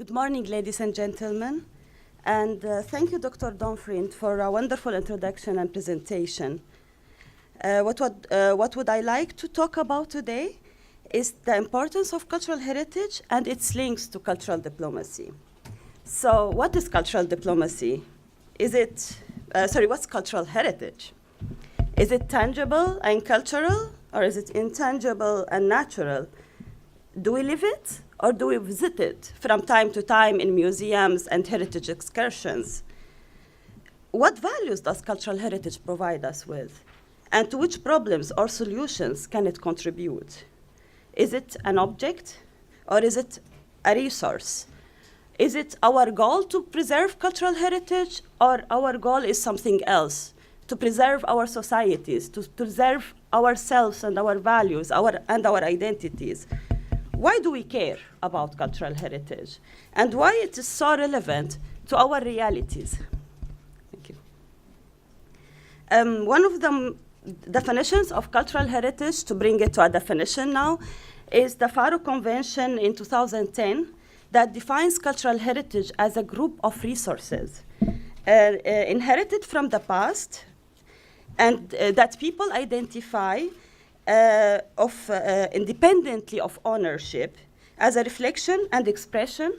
Good morning, ladies and gentlemen. And thank you, Dr. Donfriend, for a wonderful introduction and presentation. What would I like to talk about today is the importance of cultural heritage and its links to cultural diplomacy. So what is cultural diplomacy? What's cultural heritage? Is it tangible and cultural, or is it intangible and natural? Do we live it, or do we visit it from time to time in museums and heritage excursions? What values does cultural heritage provide us with? And to which problems or solutions can it contribute? Is it an object, or is it a resource? Is it our goal to preserve cultural heritage, or our goal is something else? To preserve our societies, to preserve ourselves and our values, and our identities. Why do we care about cultural heritage? And why it is so relevant to our realities? Thank you. One of the definitions of cultural heritage, to bring it to a definition now, is the Faro Convention in 2010 that defines cultural heritage as a group of resources inherited from the past and that people identify independently of ownership as a reflection and expression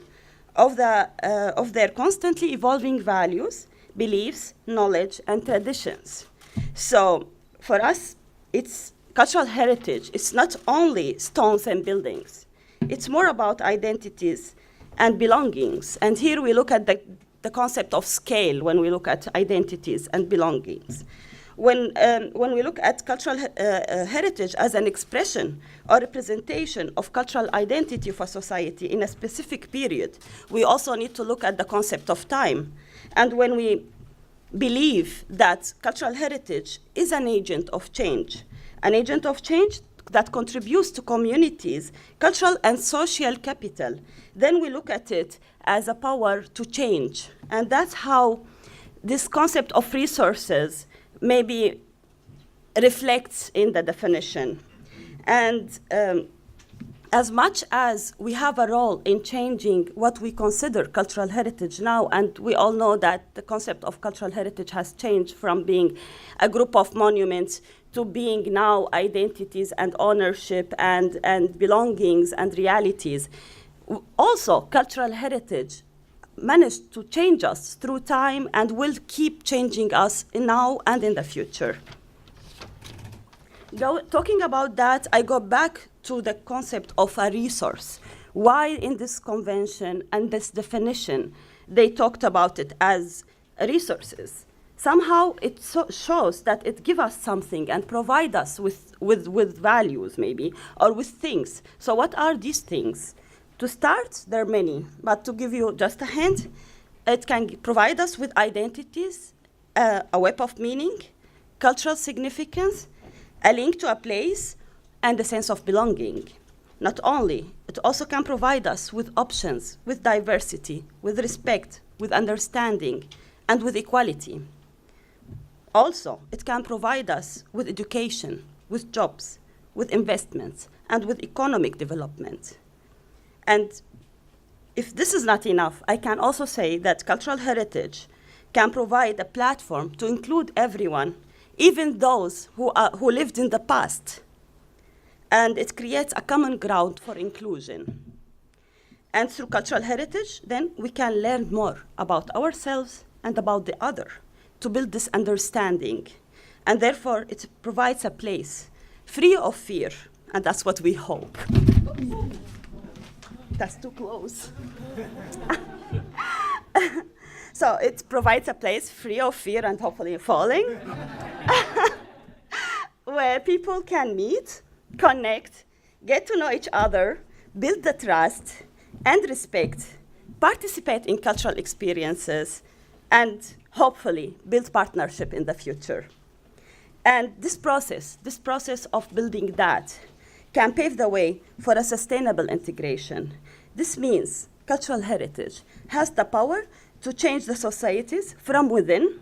of their constantly evolving values, beliefs, knowledge, and traditions. So for us, it's cultural heritage. It's not only stones and buildings. It's more about identities and belongings. And here we look at the concept of scale when we look at identities and belongings. When we look at cultural heritage as an expression or representation of cultural identity of a society in a specific period, we also need to look at the concept of time. And when we believe that cultural heritage is an agent of change that contributes to communities, cultural and social capital, then we look at it as a power to change. And that's how this concept of resources maybe reflects in the definition. And as much as we have a role in changing what we consider cultural heritage now, and we all know that the concept of cultural heritage has changed from being a group of monuments to being now identities and ownership and belongings and realities. Also, cultural heritage managed to change us through time and will keep changing us now and in the future. Talking about that, I go back to the concept of a resource. Why in this convention and this definition, they talked about it as resources. Somehow it shows that it gives us something and provide us with values maybe, or with things. So what are these things? To start, there are many, but to give you just a hint, it can provide us with identities, a web of meaning, cultural significance, a link to a place, and a sense of belonging. Not only, it also can provide us with options, with diversity, with respect, with understanding, and with equality. Also, it can provide us with education, with jobs, with investments, and with economic development. And if this is not enough, I can also say that cultural heritage can provide a platform to include everyone, even those who lived in the past. And it creates a common ground for inclusion. And through cultural heritage, then we can learn more about ourselves and about the other to build this understanding. And therefore, it provides a place free of fear, and that's what we hope. That's too close. So it provides a place free of fear and hopefully falling, where people can meet, connect, get to know each other, build the trust and respect, participate in cultural experiences, and hopefully build partnership in the future. And this process of building that, can pave the way for a sustainable integration. This means cultural heritage has the power to change the societies from within,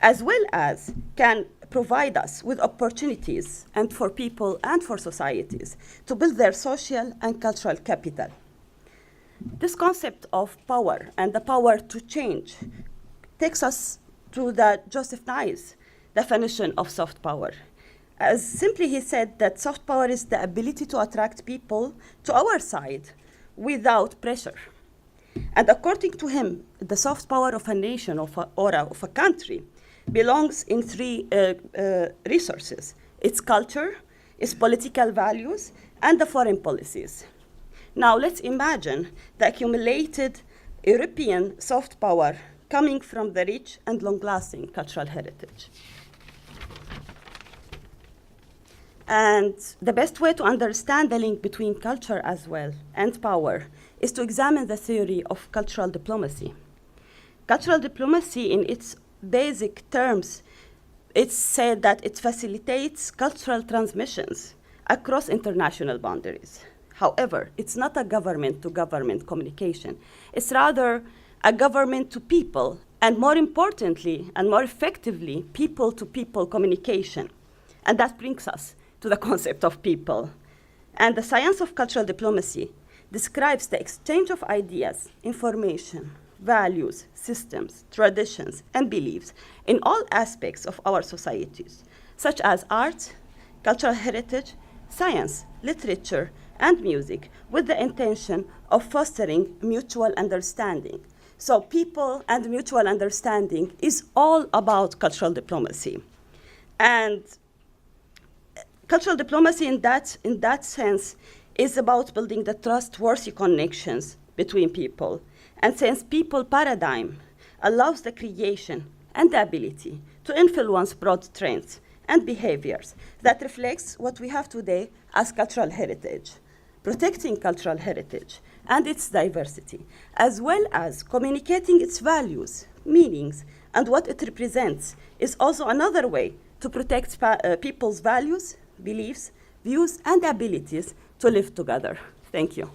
as well as can provide us with opportunities and for people and for societies to build their social and cultural capital. This concept of power and the power to change takes us to the Joseph Nye's definition of soft power. As simply he said that soft power is the ability to attract people to our side without pressure. And according to him, the soft power of a nation or of a country belongs in three resources: its culture, its political values, and the foreign policies. Now let's imagine the accumulated European soft power coming from the rich and long-lasting cultural heritage. And the best way to understand the link between culture as well and power is to examine the theory of cultural diplomacy. Cultural diplomacy, in its basic terms, it's said that it facilitates cultural transmissions across international boundaries. However, it's not a government-to-government communication. It's rather a government-to-people, and more importantly and more effectively, people-to-people communication. And that brings us to the concept of people. And the science of cultural diplomacy describes the exchange of ideas, information, values, systems, traditions, and beliefs in all aspects of our societies, such as art, cultural heritage, science, literature, and music, with the intention of fostering mutual understanding. So people and mutual understanding is all about cultural diplomacy. And cultural diplomacy in that sense is about building the trustworthy connections between people. And since people paradigm allows the creation and the ability to influence broad trends and behaviors that reflects what we have today as cultural heritage, protecting cultural heritage and its diversity, as well as communicating its values, meanings, and what it represents, is also another way to protect people's values, beliefs, views, and abilities to live together. Thank you.